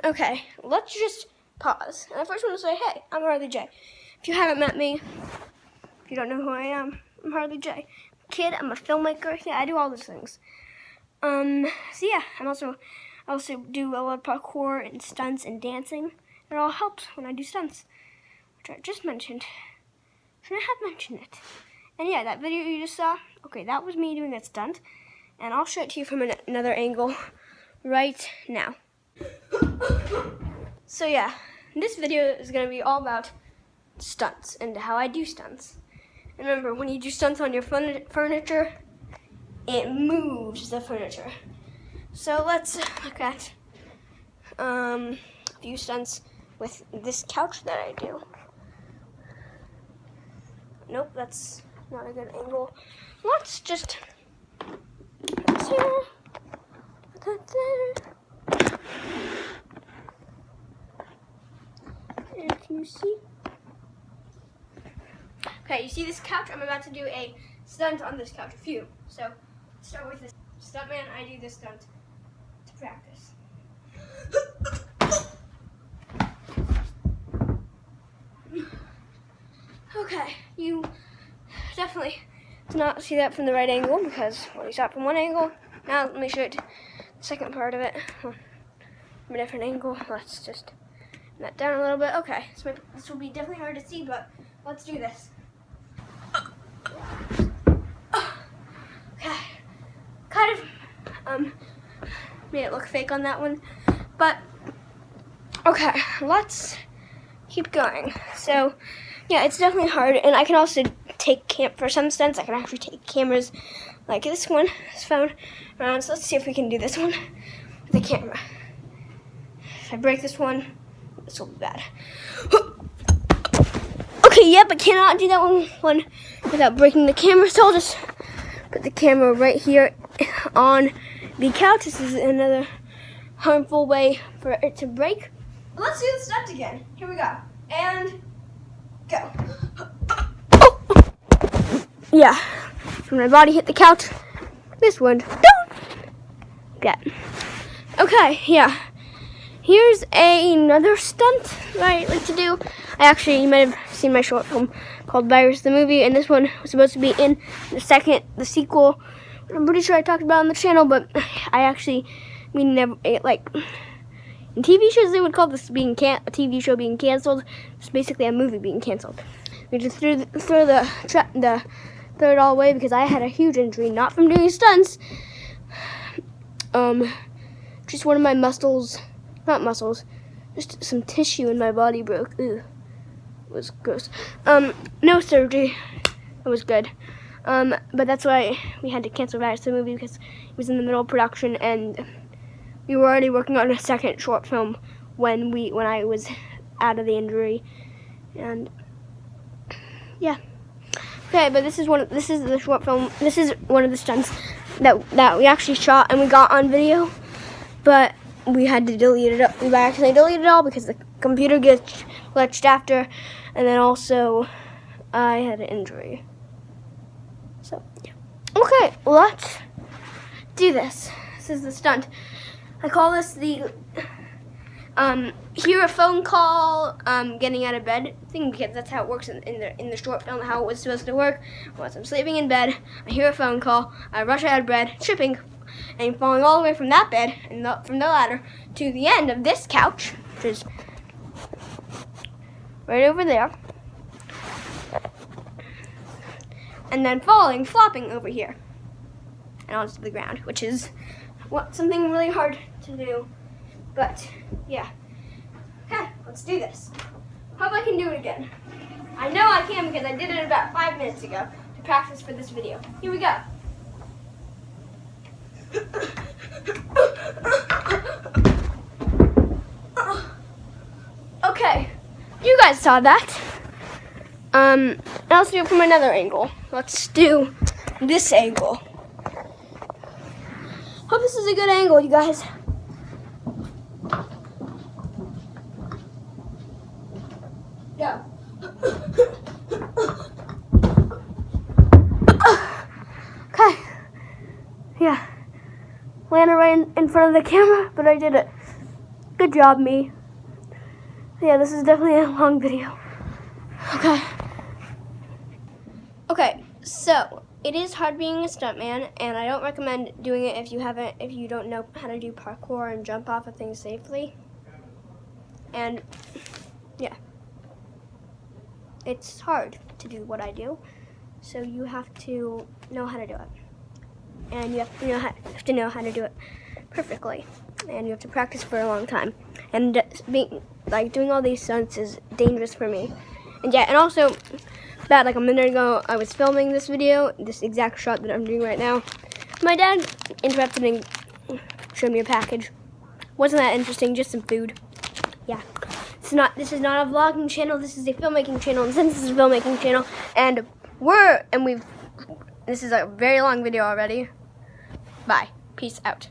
Okay, let's just pause. And I first want to say, hey, I'm Harley J. If you haven't met me, if you don't know who I am, I'm Harley J. Kid, I'm a filmmaker. Yeah, I do all those things. So yeah, I also do a lot of parkour and stunts and dancing. It all helps when I do stunts, which I just mentioned. Shouldn't have mentioned it. And yeah, that video you just saw, okay, that was me doing a stunt. And I'll show it to you from another angle right now. So yeah, this video is going to be all about stunts and how I do stunts. And remember, when you do stunts on your furniture, it moves the furniture. So let's look at a few stunts with this couch that I do. Nope, that's not a good angle. Let's just put here. Put there. And can you see? Okay, you see this couch? I'm about to do a stunt on this couch, a few. So let's start with this. Stuntman, I do this stunt to practice. Okay, you definitely did not see that from the right angle because when you saw it from one angle, now let me show you the second part of it from a different angle. Let's just turn that down a little bit. Okay, this will be definitely hard to see, but let's do this. Okay, kind of made it look fake on that one, but okay, let's keep going. So yeah, it's definitely hard, and I can also take for some stunts. I can actually take cameras like this one, this phone around. So let's see if we can do this one with the camera. If I break this one, this will be bad. Okay, yep, I cannot do that one without breaking the camera. So I'll just put the camera right here on the couch. This is another harmful way for it to break. Let's do the stunt again. Here we go. And go. Yeah, when my body hit the couch, this one, yeah. Okay, yeah. Here's another stunt that I like to do. You might have seen my short film called Virus the Movie, and this one was supposed to be in the sequel. I'm pretty sure I talked about on the channel, but we never, in TV shows they would call this being a TV show being canceled. It's basically a movie being canceled. We just threw the third all away because I had a huge injury, not from doing stunts. Just one of my just some tissue in my body broke. Ew, it was gross. No surgery. It was good. But that's why we had to cancel Virus the Movie because it was in the middle of production and we were already working on a second short film when I was out of the injury, and yeah. Okay, but this is the short film. This is one of the stunts that we actually shot and we got on video, but we had to delete it. We accidentally deleted it all because the computer glitched after, and then also I had an injury. So yeah. Okay, let's do this. This is the stunt. I call this the hear a phone call, getting out of bed thing, because that's how it works in the short film, how it was supposed to work. Once I'm sleeping in bed, I hear a phone call, I rush out of bed, tripping, and falling all the way from that bed, and from the ladder, to the end of this couch, which is right over there, and then flopping over here, and onto the ground, which is something really hard to do, but yeah. Okay, let's do this. Hope I can do it again. I know I can because I did it about 5 minutes ago to practice for this video. Here we go. Okay, you guys saw that. And let's do it from another angle. Let's do this angle. Hope this is a good angle, you guys. Go. Okay. Yeah. Landed right in front of the camera, but I did it. Good job, me. Yeah, this is definitely a long video. Okay, so it is hard being a stuntman, and I don't recommend doing it if you don't know how to do parkour and jump off of things safely. And yeah, it's hard to do what I do, so you have to know how to do it, and you have to know how to do it perfectly, and you have to practice for a long time. And doing all these stunts is dangerous for me. And yeah, and also, about like a minute ago, I was filming this video, this exact shot that I'm doing right now. My dad interrupted and showed me a package. Wasn't that interesting? Just some food. Yeah. This is not a vlogging channel. This is a filmmaking channel. And since this is a filmmaking channel, this is a very long video already. Bye. Peace out.